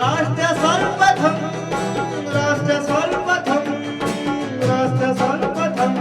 राष्ट्र सर्वप्रथम, राष्ट्र सर्वप्रथम, राष्ट्र सर्वप्रथम,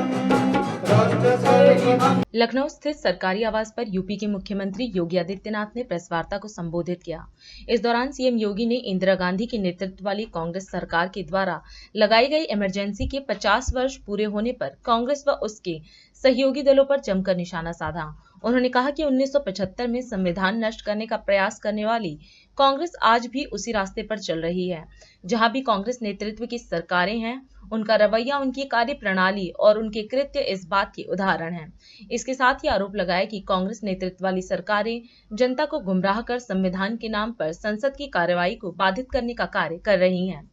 राष्ट्र सर्वप्रथम। लखनऊ स्थित सरकारी आवास पर यूपी के मुख्यमंत्री योगी आदित्यनाथ ने प्रेस वार्ता को संबोधित किया। इस दौरान सीएम योगी ने इंदिरा गांधी के नेतृत्व वाली कांग्रेस सरकार के द्वारा लगाई गई इमरजेंसी के 50 वर्ष पूरे होने पर कांग्रेस व उसके सहयोगी दलों पर जमकर निशाना साधा। उन्होंने कहा कि 1975 में संविधान नष्ट करने का प्रयास करने वाली कांग्रेस आज भी उसी रास्ते पर चल रही है। जहां भी कांग्रेस नेतृत्व की सरकारें हैं, उनका रवैया, उनकी कार्य प्रणाली और उनके कृत्य इस बात के उदाहरण हैं। इसके साथ ही आरोप लगाया कि कांग्रेस नेतृत्व वाली सरकारें जनता को गुमराह कर संविधान के नाम पर संसद की कार्रवाई को बाधित करने का कार्य कर रही हैं।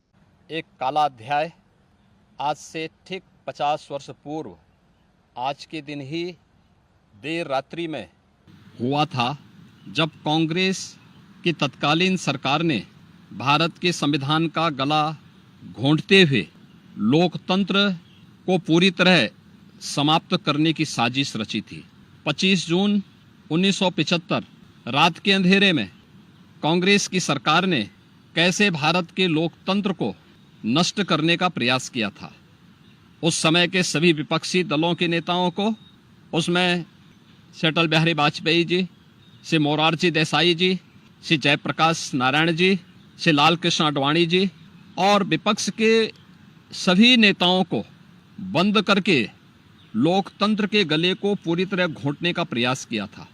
एक काला अध्याय आज से ठीक 50 वर्ष पूर्व आज के दिन ही देर रात्रि में हुआ था, जब कांग्रेस की तत्कालीन सरकार ने भारत के संविधान का गला घोंटते हुए लोकतंत्र को पूरी तरह समाप्त करने की साजिश रची थी। 25 जून 1975 रात के अंधेरे में कांग्रेस की सरकार ने कैसे भारत के लोकतंत्र को नष्ट करने का प्रयास किया था। उस समय के सभी विपक्षी दलों के नेताओं को, उसमें श्री अटल बिहारी वाजपेयी जी, श्री मोरारजी देसाई जी, श्री जयप्रकाश नारायण जी, श्री लाल कृष्ण आडवाणी जी और विपक्ष के सभी नेताओं को बंद करके लोकतंत्र के गले को पूरी तरह घोंटने का प्रयास किया था।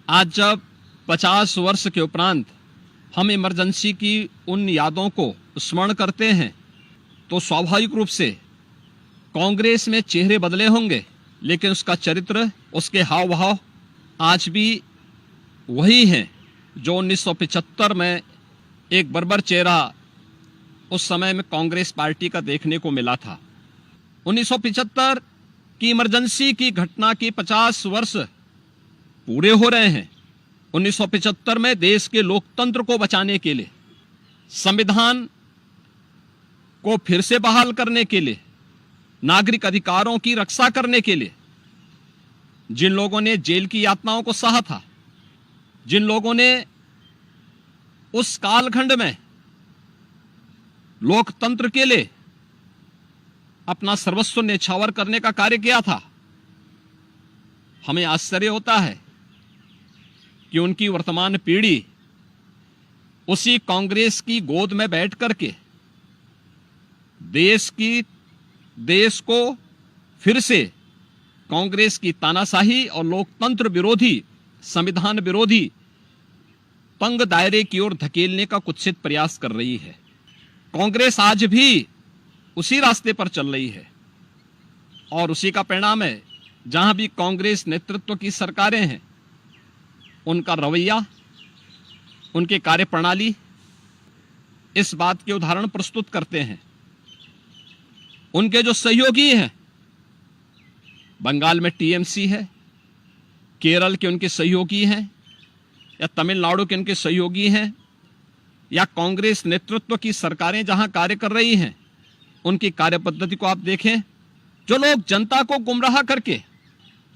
आज जब 50 वर्ष के उपरांत हम इमरजेंसी की उन यादों को स्मरण करते हैं तो स्वाभाविक रूप से कांग्रेस में चेहरे बदले होंगे, लेकिन उसका चरित्र, उसके हाव भाव आज भी वही हैं जो 1975 में एक बर्बर चेहरा उस समय में कांग्रेस पार्टी का देखने को मिला था। 1975 की इमरजेंसी की घटना के 50 वर्ष पूरे हो रहे हैं। 1975 में देश के लोकतंत्र को बचाने के लिए, संविधान को फिर से बहाल करने के लिए, नागरिक अधिकारों की रक्षा करने के लिए जिन लोगों ने जेल की यातनाओं को सहा था, जिन लोगों ने उस कालखंड में लोकतंत्र के लिए अपना सर्वस्व न्यौछावर करने का कार्य किया था, हमें आश्चर्य होता है कि उनकी वर्तमान पीढ़ी उसी कांग्रेस की गोद में बैठ करके देश को फिर से कांग्रेस की तानाशाही और लोकतंत्र विरोधी, संविधान विरोधी तंग दायरे की ओर धकेलने का कुत्सित प्रयास कर रही है। कांग्रेस आज भी उसी रास्ते पर चल रही है और उसी का परिणाम है। जहां भी कांग्रेस नेतृत्व की सरकारें हैं, उनका रवैया, उनकी कार्यप्रणाली इस बात के उदाहरण प्रस्तुत करते हैं। उनके जो सहयोगी हैं, बंगाल में टीएमसी है, केरल के उनके सहयोगी हैं, या तमिलनाडु के उनके सहयोगी हैं, या कांग्रेस नेतृत्व की सरकारें जहां कार्य कर रही हैं, उनकी कार्यपद्धति को आप देखें। जो लोग जनता को गुमराह करके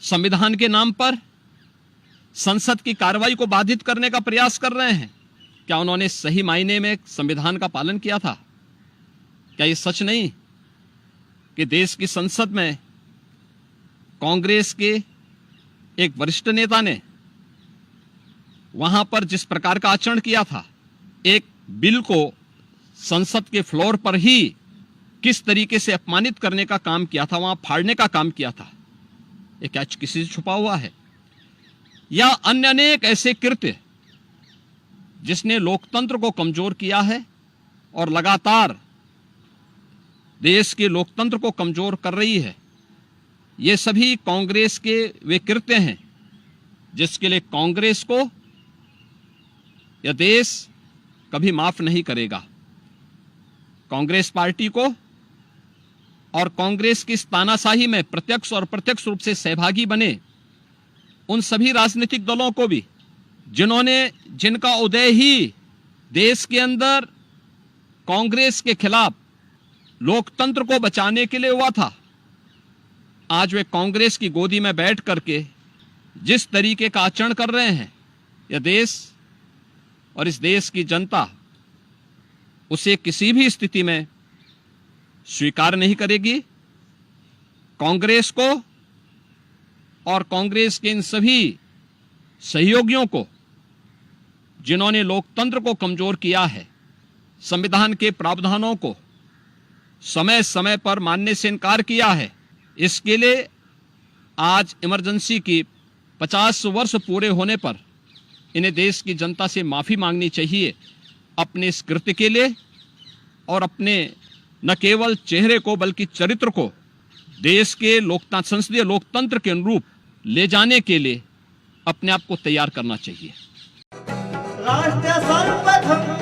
संविधान के नाम पर संसद की कार्रवाई को बाधित करने का प्रयास कर रहे हैं, क्या उन्होंने सही मायने में संविधान का पालन किया था? क्या ये सच नहीं कि देश की संसद में कांग्रेस के एक वरिष्ठ नेता ने वहां पर जिस प्रकार का आचरण किया था, एक बिल को संसद के फ्लोर पर ही किस तरीके से अपमानित करने का काम किया था, वहां फाड़ने का काम किया था, ये क्या किसी से छुपा हुआ है? या अन्य अनेक ऐसे कृत्य जिसने लोकतंत्र को कमजोर किया है और लगातार देश के लोकतंत्र को कमजोर कर रही है, ये सभी कांग्रेस के वे कृत्य हैं जिसके लिए कांग्रेस को यह देश कभी माफ नहीं करेगा। कांग्रेस पार्टी को और कांग्रेस की इस तानाशाही में प्रत्यक्ष और अप्रत्यक्ष रूप से सहभागी बने उन सभी राजनीतिक दलों को भी, जिनका उदय ही देश के अंदर कांग्रेस के खिलाफ लोकतंत्र को बचाने के लिए हुआ था, आज वे कांग्रेस की गोदी में बैठ करके जिस तरीके का आचरण कर रहे हैं, यह देश और इस देश की जनता उसे किसी भी स्थिति में स्वीकार नहीं करेगी। कांग्रेस को और कांग्रेस के इन सभी सहयोगियों को जिन्होंने लोकतंत्र को कमजोर किया है, संविधान के प्रावधानों को समय समय पर मानने से इनकार किया है, इसके लिए आज इमरजेंसी की 50 वर्ष पूरे होने पर इन्हें देश की जनता से माफी मांगनी चाहिए अपने इस कृत्य के लिए और अपने न केवल चेहरे को बल्कि चरित्र को देश के संसदीय लोकतंत्र के अनुरूप ले जाने के लिए अपने आप को तैयार करना चाहिए। राष्ट्र सर्वप्रथम